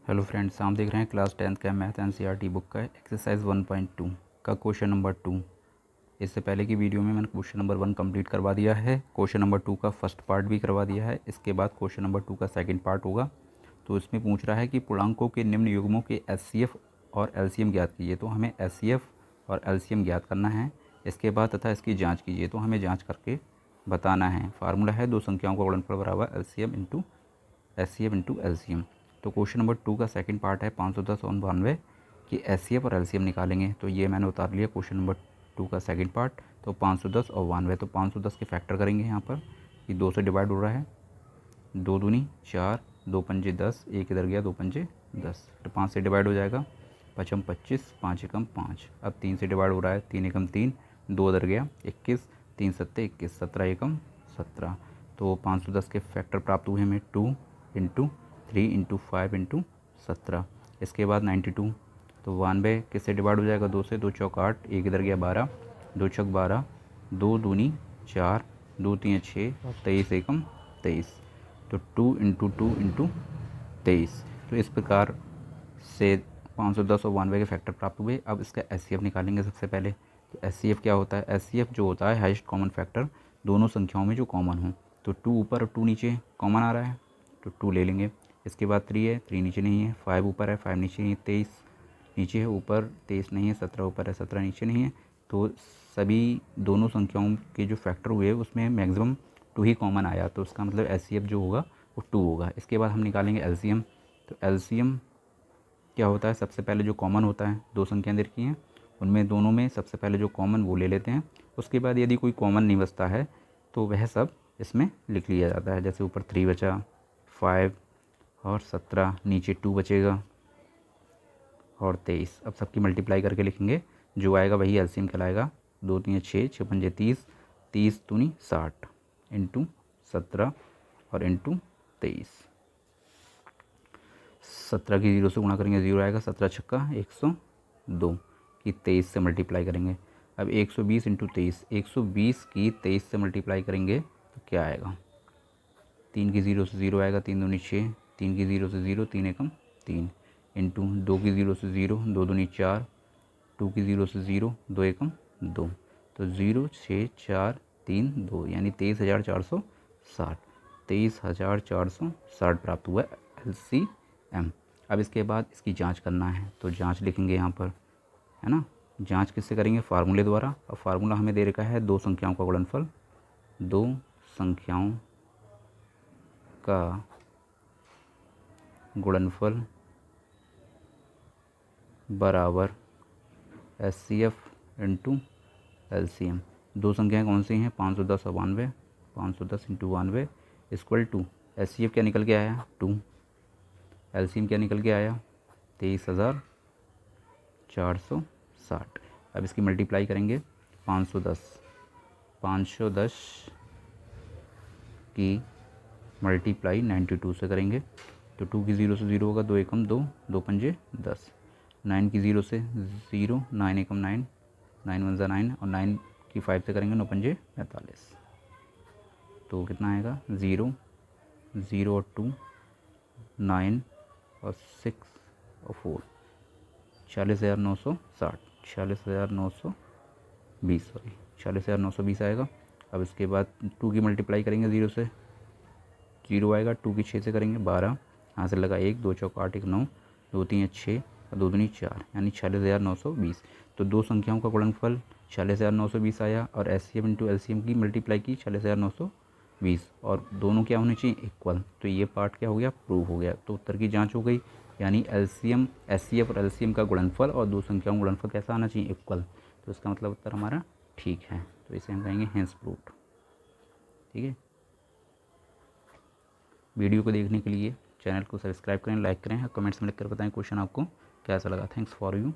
Hello friends, आप देख रहे हैं क्लास 10th का मैथ एनसीईआरटी बुक का एक्सरसाइज 1.2 का क्वेश्चन नंबर 2। इससे पहले की वीडियो में मैंने क्वेश्चन नंबर 1 कंप्लीट करवा दिया है, क्वेश्चन नंबर 2 का फर्स्ट पार्ट भी करवा दिया है। इसके बाद क्वेश्चन नंबर 2 का सेकंड पार्ट होगा। तो इसमें पूछ रहा है कि पूर्णांकों के निम्न युग्मों के एचसीएफ और एलसीएम ज्ञात कीजिए। तो हमें एचसीएफ और एलसीएम ज्ञात करना है। इसके बाद तथा इसकी जाँच कीजिए, तो हमें जाँच करके बताना है। फार्मूला है दो संख्याओं का गुणनफल बराबर एलसीएम इंटू एलसीएम। तो क्वेश्चन नंबर 2 का सेकंड पार्ट है 510 और 92 कि एचसीएफ और एलसीएम निकालेंगे। तो ये मैंने उतार लिया क्वेश्चन नंबर 2 का सेकंड पार्ट। तो 510 और 92, तो 510 के फैक्टर करेंगे यहाँ पर। ये 2 से डिवाइड हो रहा है, 2 दूनी 4, 2 पंजे 10, एक इधर गया 2 पंजे 10, फिर 5 से डिवाइड हो जाएगा, 5 25, 5 एकम 5। अब 3 से डिवाइड हो रहा है, 3 एकम 3, 2 इधर गया 21, 3 सत्ते 21, 17 एकम 17। तो 510 के फैक्टर प्राप्त हुए हमें 2 इंटू 3 इंटू 5 इंटू 17। इसके बाद 92, तो 92 किससे डिवाइड हो जाएगा, 2 से, 2 चौक 8, एक इधर गया 12, 2 छक 12, 2 दूनी 4, 2 तीन 6, 23 एकम 23। तो 2 इंटू 2 इंटू 23। तो इस प्रकार से 510 और 92 के फैक्टर प्राप्त हुए। अब इसका एचसीएफ निकालेंगे सबसे पहले। तो एचसीएफ क्या होता है, एचसीएफ जो होता है हाईएस्ट कॉमन फैक्टर दोनों संख्याओं में जो कॉमन हो। तो 2 ऊपर और 2 नीचे कॉमन आ रहा है, तो 2 ले लेंगे। इसके बाद 3 है, 3 नीचे नहीं है, 5 ऊपर है, 5 नीचे नहीं है, 23 नीचे है, ऊपर 23 नहीं है, 17 ऊपर है, 17 नीचे नहीं है। तो सभी दोनों संख्याओं के जो फैक्टर हुए उसमें मैक्सिमम 2 ही कॉमन आया, तो उसका मतलब एचसीएफ जो होगा वो 2 होगा। इसके बाद हम निकालेंगे एलसीएम। तो एलसीएम क्या होता है, सबसे पहले जो कॉमन होता है, दो संख्याएं दे रखी हैं उनमें दोनों में सबसे पहले जो कॉमन वो ले लेते हैं। उसके बाद यदि कोई कॉमन नहीं बचता है तो वह सब इसमें लिख लिया जाता है। जैसे ऊपर 3 बचा, 5 और 17, नीचे 2 बचेगा और 23। अब सबकी मल्टीप्लाई करके लिखेंगे, जो आएगा वही एलसीएम कहलाएगा। 2 3 6, 6 पंजे 30, 30 दूनी 60 इंटू 17 और इंटू 23। 17 की 0 से गुणा करेंगे 0 आएगा, 17 छक्का 102 की 23 से मल्टीप्लाई करेंगे। अब 120 इंटू 23, 120 की 23 से मल्टीप्लाई करेंगे तो क्या आएगा, 3 की 0 से 0 आएगा, 3 दूनी 6, 3 की 0 से 0, 3 एकम 3 इंटू 2 की 0 से 0, 2 दूनी 4, 2 की 0 से 0, 2 एकम 2, तो 0 6 4 3 2 यानी 23,460। 23,460 प्राप्त हुआ एलसीएम। अब इसके बाद इसकी जांच करना है, तो जांच लिखेंगे यहाँ पर, है ना। जांच किससे करेंगे, फार्मूले द्वारा। अब फार्मूला हमें दे रखा है दो संख्याओं का गुणनफल, दो संख्याओं का गुणनफल बराबर एचसीएफ इंटू एलसीएम। दो संख्याएं कौन सी हैं, 510 और 92, 510 इंटू 92 इक्वल टू एचसीएफ क्या निकल के आया 2, एलसीएम क्या निकल के आया 23,460। अब इसकी मल्टीप्लाई करेंगे, 510 की मल्टीप्लाई 92 से करेंगे। तो 2 की 0 से 0 होगा, 2 एकम 2, 2 पंजे 10, 9 की 0 से 0, 9 एकम 9, 9 वन ज़ा 9 और 9 की 5 से करेंगे 9 पंजे 45। तो कितना आएगा, 0 0 और 2, 9 और 6 और 4, 40,960, 40,920 सॉरी 40,920 आएगा। अब इसके बाद 2 की मल्टीप्लाई करेंगे 0 से, 0 आएगा, 2 की 6 से करेंगे 12, यहाँ से लगा 1, 2 चौक 8 1 9, 2 3 6 और 2 दूनी 4 यानी 40,920। तो दो संख्याओं का गुणनफल 40,920 आया और एचसीएफ इंटू एलसीएम की मल्टीप्लाई की 40,920 और दोनों क्या होने चाहिए, इक्वल। तो ये पार्ट क्या हो गया, प्रूव हो गया। तो उत्तर की जांच हो गई, यानी एलसीएम एचसीएफ और एलसीएम का गुणनफल और दो संख्याओं का गुणनफल कैसा आना चाहिए, इक्वल। तो इसका मतलब उत्तर हमारा ठीक है। तो इसे हम कहेंगे हेंस प्रूव्ड। ठीक है, वीडियो को देखने के लिए चैनल को सब्सक्राइब करें, लाइक करें और कमेंट्स में लिखकर बताएं क्वेश्चन आपको कैसा लगा। Thanks for you.